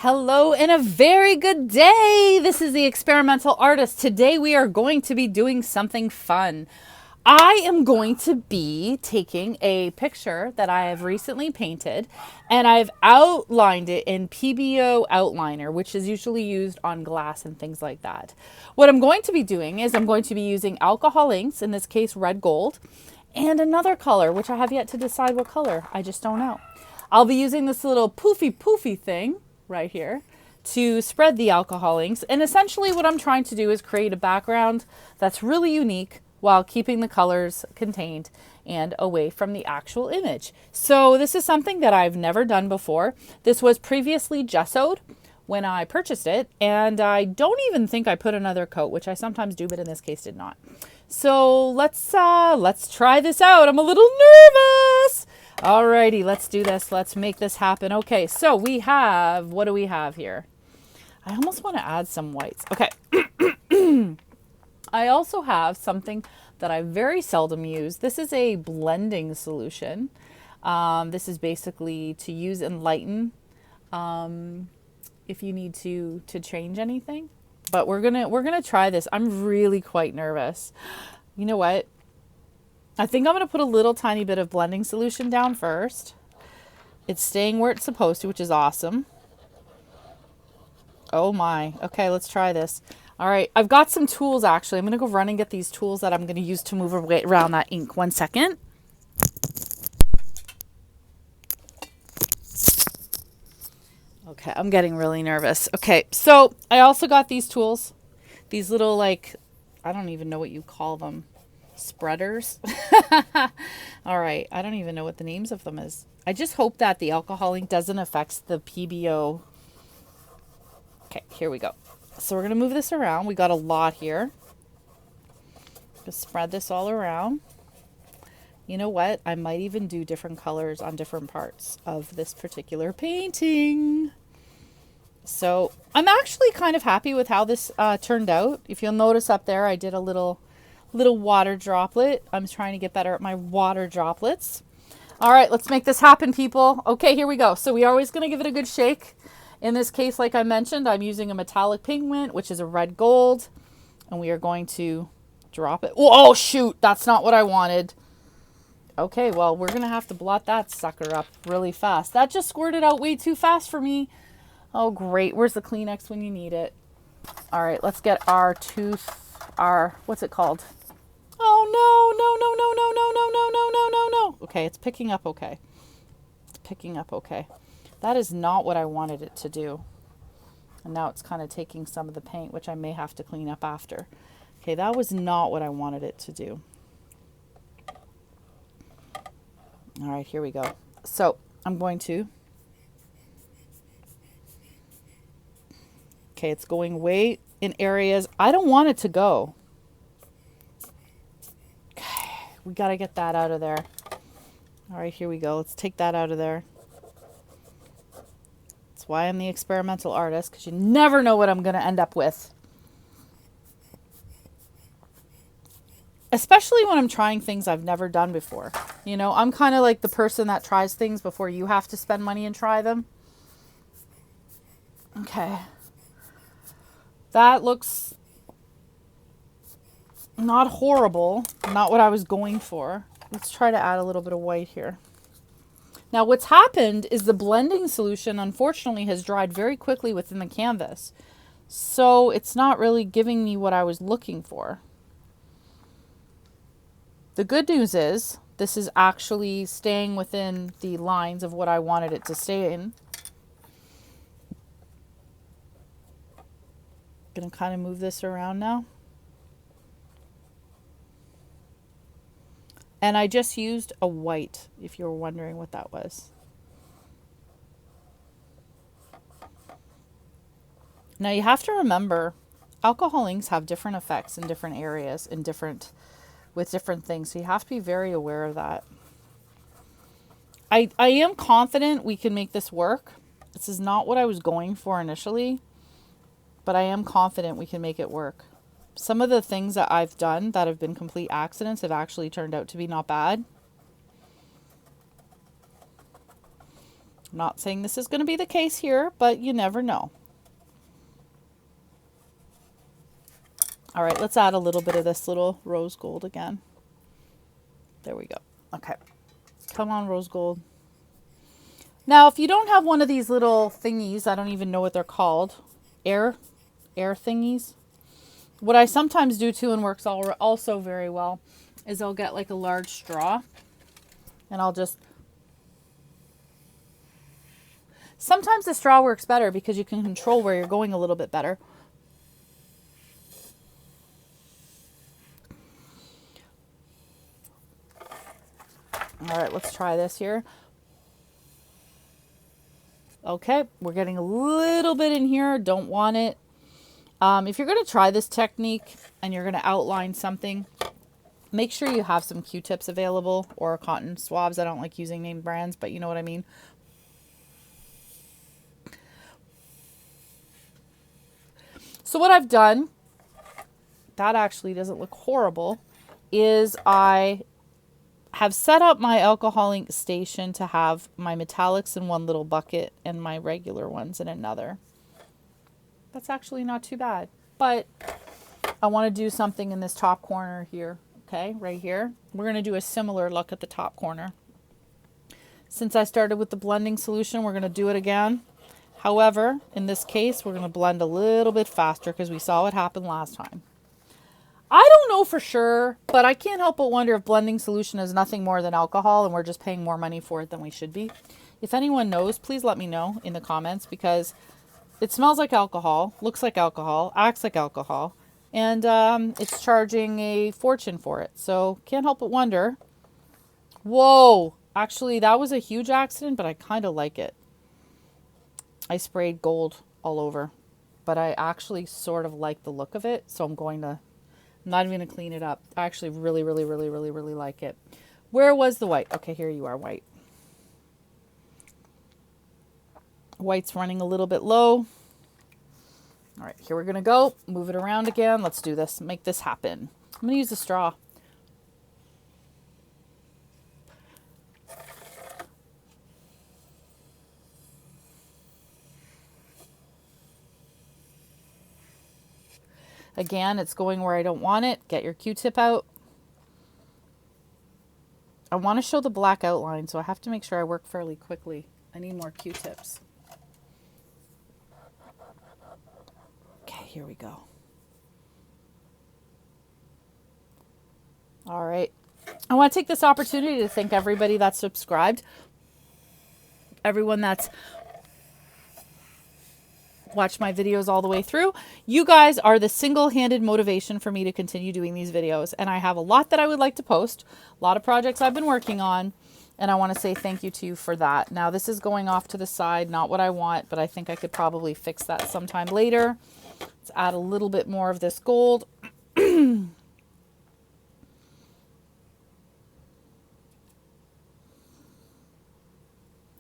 Hello and a very good day. This is the experimental artist. Today we are going to be doing something fun. I am going to be taking a picture that I have recently painted and I've outlined it in PBO outliner, which is usually used on glass and things like that. What I'm going to be doing is I'm going to be using alcohol inks, in this case red gold, and another color, which I have yet to decide what color. I just don't know. I'll be using this little poofy thing right here to spread the alcohol inks. And essentially what I'm trying to do is create a background that's really unique while keeping the colors contained and away from the actual image. So this is something that I've never done before. This was previously gessoed when I purchased it, and I don't even think I put another coat, which I sometimes do, but in this case did not. So let's try this out. I'm a little nervous. Alrighty, let's do this. Let's make this happen. Okay, so we have, what do we have here? I almost want to add some whites. Okay. I also have something that I very seldom use. This is a blending solution. This is basically to use and lighten if you need to change anything. But we're gonna try this. I'm really quite nervous. You know what? I think I'm going to put a little tiny bit of blending solution down first. It's staying where it's supposed to, which is awesome. Oh my. Okay, let's try this. All right, I've got some tools actually. I'm going to go run and get these tools that I'm going to use to move around that ink. 1 second. Okay, I'm getting really nervous. Okay, so I also got these tools. These little, like, I don't even know what you call them. Spreaders. All right, I don't even know what the names of them is. I just hope that the alcohol ink doesn't affect the PBO. Okay, here we go. So we're gonna move this around. We got a lot here. Just spread this all around. You know what? I might even do different colors on different parts of this particular painting. So I'm actually kind of happy with how this turned out. If you'll notice up there, I did a little water droplet. I'm trying to get better at my water droplets. All right, let's make this happen, people. Okay, here we go. So we are always going to give it a good shake. In this case, like I mentioned, I'm using a metallic pigment, which is a red gold, and we are going to drop it. Oh, shoot, that's not what I wanted. Okay, well, we're going to have to blot that sucker up really fast. That just squirted out way too fast for me. Oh, great. Where's the Kleenex when you need it? All right, let's get our what's it called? Oh, no. Okay, it's picking up okay. It's picking up okay. That is not what I wanted it to do. And now it's kind of taking some of the paint, which I may have to clean up after. Okay, that was not what I wanted it to do. All right, here we go. So I'm going to... Okay, it's going way in areas I don't want it to go. We got to get that out of there. All right, here we go. Let's take that out of there. That's why I'm the experimental artist, because you never know what I'm going to end up with. Especially when I'm trying things I've never done before. You know, I'm kind of like the person that tries things before you have to spend money and try them. Okay. That looks not horrible, not what I was going for. Let's try to add a little bit of white here. Now what's happened is the blending solution unfortunately has dried very quickly within the canvas. So it's not really giving me what I was looking for. The good news is this is actually staying within the lines of what I wanted it to stay in. Gonna kind of move this around now. And I just used a white, if you were wondering what that was. Now you have to remember, alcohol inks have different effects in different areas, with different things. So you have to be very aware of that. I am confident we can make this work. This is not what I was going for initially, but I am confident we can make it work. Some of the things that I've done that have been complete accidents have actually turned out to be not bad. I'm not saying this is going to be the case here, but you never know. All right, let's add a little bit of this little rose gold again. There we go. Okay. Come on, rose gold. Now, if you don't have one of these little thingies, I don't even know what they're called, air thingies. What I sometimes do too, and works also very well, is I'll get like a large straw and I'll just... Sometimes the straw works better because you can control where you're going a little bit better. All right, let's try this here. Okay, we're getting a little bit in here. Don't want it. If you're going to try this technique and you're going to outline something, make sure you have some Q-tips available or cotton swabs. I don't like using name brands, but you know what I mean. So what I've done, that actually doesn't look horrible, is I have set up my alcohol ink station to have my metallics in one little bucket and my regular ones in another. That's actually not too bad, but I want to do something in this top corner here. Okay, right here. We're going to do a similar look at the top corner. Since I started with the blending solution, we're going to do it again. However, in this case, we're going to blend a little bit faster because we saw what happened last time. I don't know for sure, but I can't help but wonder if blending solution is nothing more than alcohol and we're just paying more money for it than we should be. If anyone knows, please let me know in the comments, because it smells like alcohol, looks like alcohol, acts like alcohol, and it's charging a fortune for it. So can't help but wonder. Whoa, actually that was a huge accident, but I kind of like it. I sprayed gold all over, but I actually sort of like the look of it, so I'm not even going to clean it up. I actually really like it. Where was the white? Okay, here you are, white. White's running a little bit low. All right, here we're going to go. Move it around again. Let's do this. Make this happen. I'm going to use a straw. Again, it's going where I don't want it. Get your Q-tip out. I want to show the black outline, so I have to make sure I work fairly quickly. I need more Q-tips. Okay, here we go. All right. I want to take this opportunity to thank everybody that's subscribed. Everyone that's watch my videos all the way through. You guys are the single-handed motivation for me to continue doing these videos. And I have a lot that I would like to post, a lot of projects I've been working on, and I want to say thank you to you for that. Now this is going off to the side, not what I want, but I think I could probably fix that sometime later. Let's add a little bit more of this gold.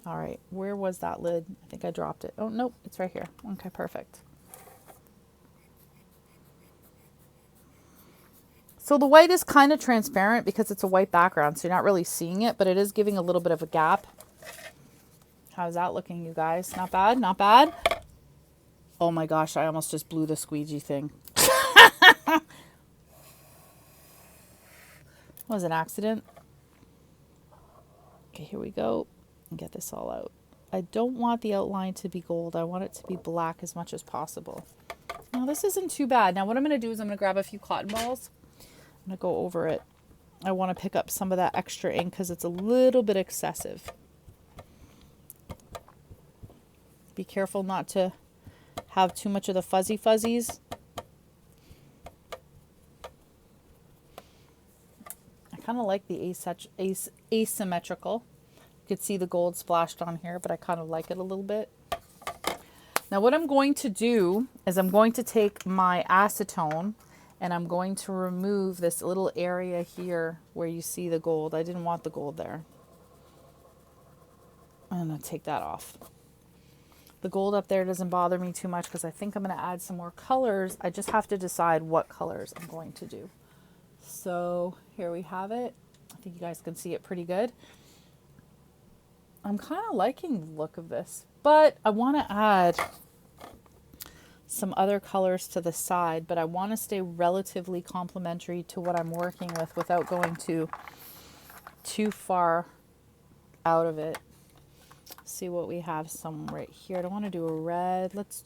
All right, where was that lid? I think I dropped it. Oh, nope, it's right here. Okay, perfect. So the white is kind of transparent because it's a white background, so you're not really seeing it, but it is giving a little bit of a gap. How's that looking, you guys? Not bad, not bad. Oh my gosh, I almost just blew the squeegee thing. Was an accident. Okay, here we go. Get this all out. I don't want the outline to be gold. I want it to be black as much as possible. Now this isn't too bad. Now what I'm going to do is I'm going to grab a few cotton balls. I'm going to go over it. I want to pick up some of that extra ink because it's a little bit excessive. Be careful not to have too much of the fuzzy fuzzies. I kind of like the asymmetrical. You could see the gold splashed on here, but I kind of like it a little bit. Now what I'm going to do is I'm going to take my acetone and I'm going to remove this little area here where you see the gold. I didn't want the gold there. I'm going to take that off. The gold up there doesn't bother me too much because I think I'm going to add some more colors. I just have to decide what colors I'm going to do. So here we have it. I think you guys can see it pretty good. I'm kind of liking the look of this, but I want to add some other colors to the side, but I want to stay relatively complementary to what I'm working with without going too far out of it. See what we have some right here. I don't want to do a red. Let's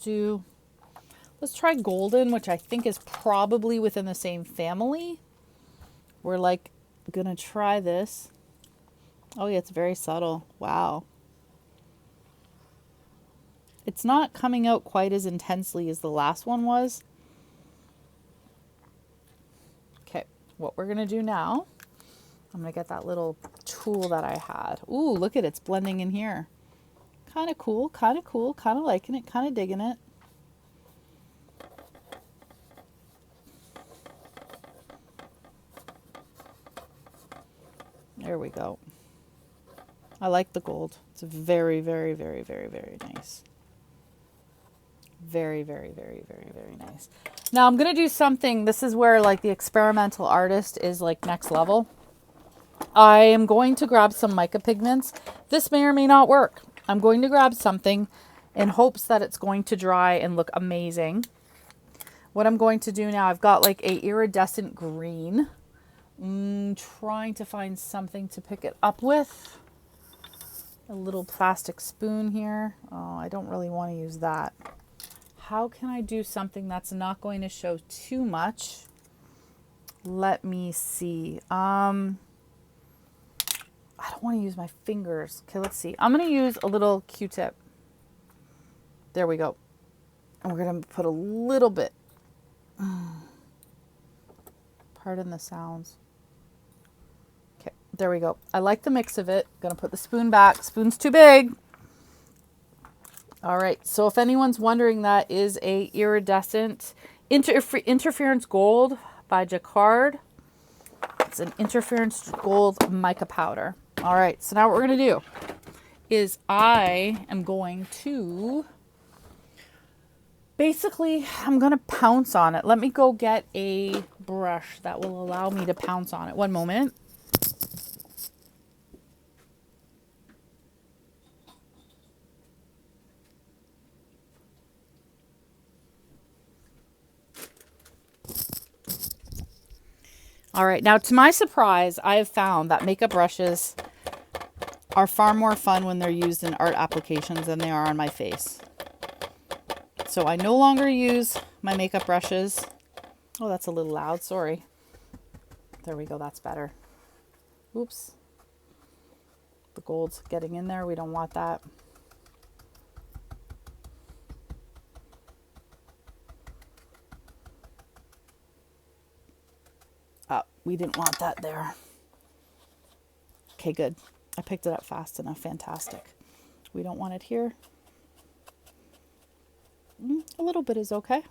try golden, which I think is probably within the same family. We're like gonna try this. Oh yeah, it's very subtle. Wow. It's not coming out quite as intensely as the last one was. Okay, what we're gonna do now, I'm gonna get that little tool that I had. Ooh, look at it, it's blending in here. Kind of cool, kind of cool, kind of liking it, kind of digging it. There we go. I like the gold. It's very, very, very, very, very nice. Very, very, very, very, very nice. Now I'm going to do something. This is where like the experimental artist is like next level. I am going to grab some mica pigments. This may or may not work. I'm going to grab something in hopes that it's going to dry and look amazing. What I'm going to do now, I've got like a iridescent green. Trying to find something to pick it up with. A little plastic spoon here. Oh, I don't really want to use that. How can I do something that's not going to show too much? Let me see. I don't want to use my fingers. Okay, let's see. I'm going to use a little Q-tip. There we go. And we're going to put a little bit. Pardon the sounds. Okay, there we go. I like the mix of it. Going to put the spoon back. Spoon's too big. All right, so if anyone's wondering, that is a iridescent interference gold by Jacquard. It's an interference gold mica powder. All right, so now what we're going to do is I am going to, basically, I'm going to pounce on it. Let me go get a brush that will allow me to pounce on it. One moment. All right, now to my surprise, I have found that makeup brushes are far more fun when they're used in art applications than they are on my face. So I no longer use my makeup brushes. Oh, that's a little loud, sorry. There we go, that's better. Oops. The gold's getting in there, we don't want that. We didn't want that there. Okay, good. I picked it up fast enough. Fantastic. We don't want it here. A little bit is okay.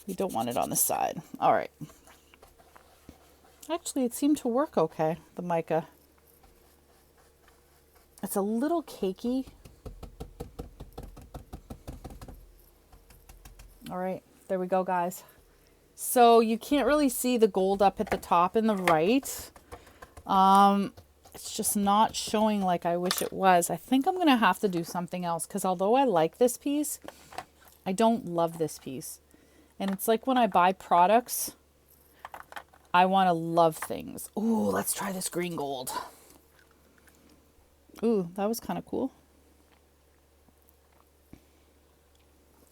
We don't want it on the side. All right. Actually, it seemed to work okay, the mica. It's a little cakey. All right, there we go, guys. So you can't really see the gold up at the top in the right. It's just not showing like I wish it was. I think I'm going to have to do something else because although I like this piece, I don't love this piece. And it's like when I buy products, I want to love things. Ooh, let's try this green gold. Ooh, that was kind of cool.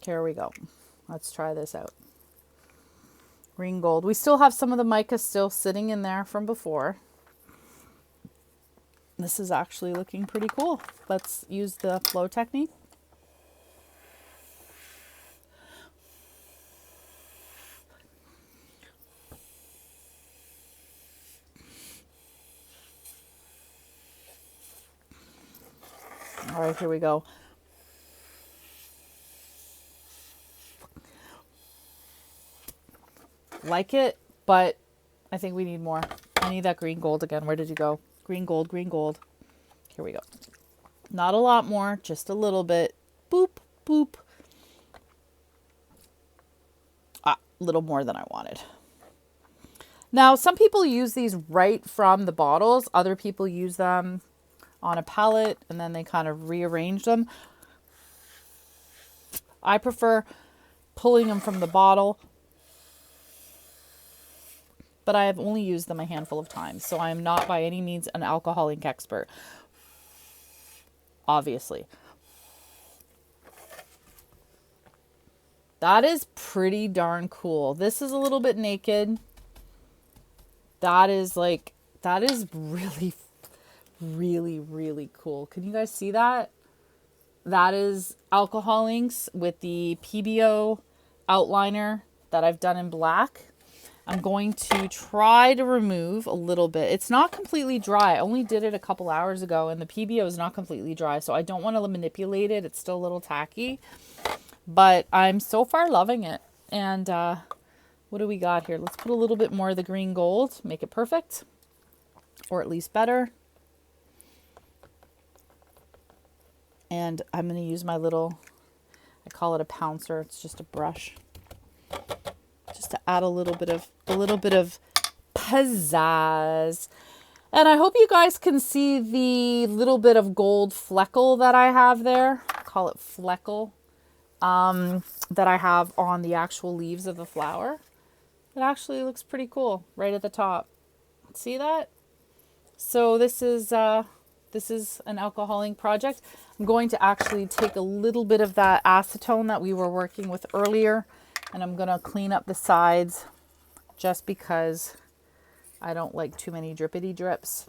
Here we go. Let's try this out. Green gold. We still have some of the mica still sitting in there from before. This is actually looking pretty cool. Let's use the flow technique. All right, here we go. Like it, but I think we need more. I need that green gold again. Where did you go? Green gold, green gold. Here we go. Not a lot more, just a little bit. Boop, boop. A little more than I wanted. Now, some people use these right from the bottles. Other people use them on a palette and then they kind of rearrange them. I prefer pulling them from the bottle, but I have only used them a handful of times, so I am not by any means an alcohol ink expert, obviously. That is pretty darn cool. This is a little bit naked. That is really, really, really cool. Can you guys see that? That is alcohol inks with the PBO outliner that I've done in black. I'm going to try to remove a little bit. It's not completely dry. I only did it a couple hours ago and the PBO is not completely dry, so I don't want to manipulate it. It's still a little tacky, but I'm so far loving it. And what do we got here? Let's put a little bit more of the green gold, make it perfect, or at least better. And I'm going to use my little, I call it a pouncer. It's just a brush, just to add a little bit of pizzazz. And I hope you guys can see the little bit of gold fleckle that I have there. I call it fleckle, that I have on the actual leaves of the flower. It actually looks pretty cool right at the top. See that? So this is an alcohol ink project. I'm going to actually take a little bit of that acetone that we were working with earlier, and I'm going to clean up the sides just because I don't like too many drippity drips.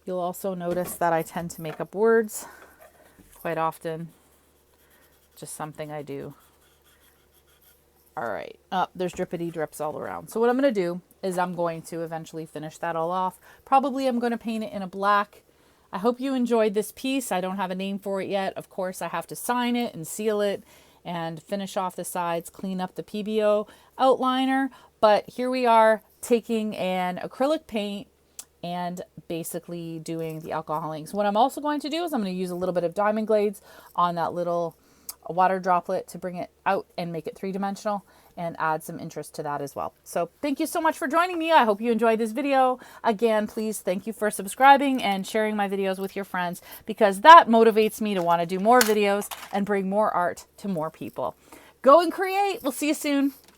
You'll also notice that I tend to make up words quite often. Just something I do. All right, there's drippity drips all around. So what I'm going to do is I'm going to eventually finish that all off. Probably I'm going to paint it in a black. I hope you enjoyed this piece. I don't have a name for it yet. Of course, I have to sign it and seal it and finish off the sides, clean up the PBO outliner. But here we are taking an acrylic paint and basically doing the alcohol inks. What I'm also going to do is I'm going to use a little bit of diamond glades on that little water droplet to bring it out and make it three-dimensional and add some interest to that as well. So thank you so much for joining me. I hope you enjoyed this video. Again, please thank you for subscribing and sharing my videos with your friends, because that motivates me to want to do more videos and bring more art to more people. Go and create. We'll see you soon.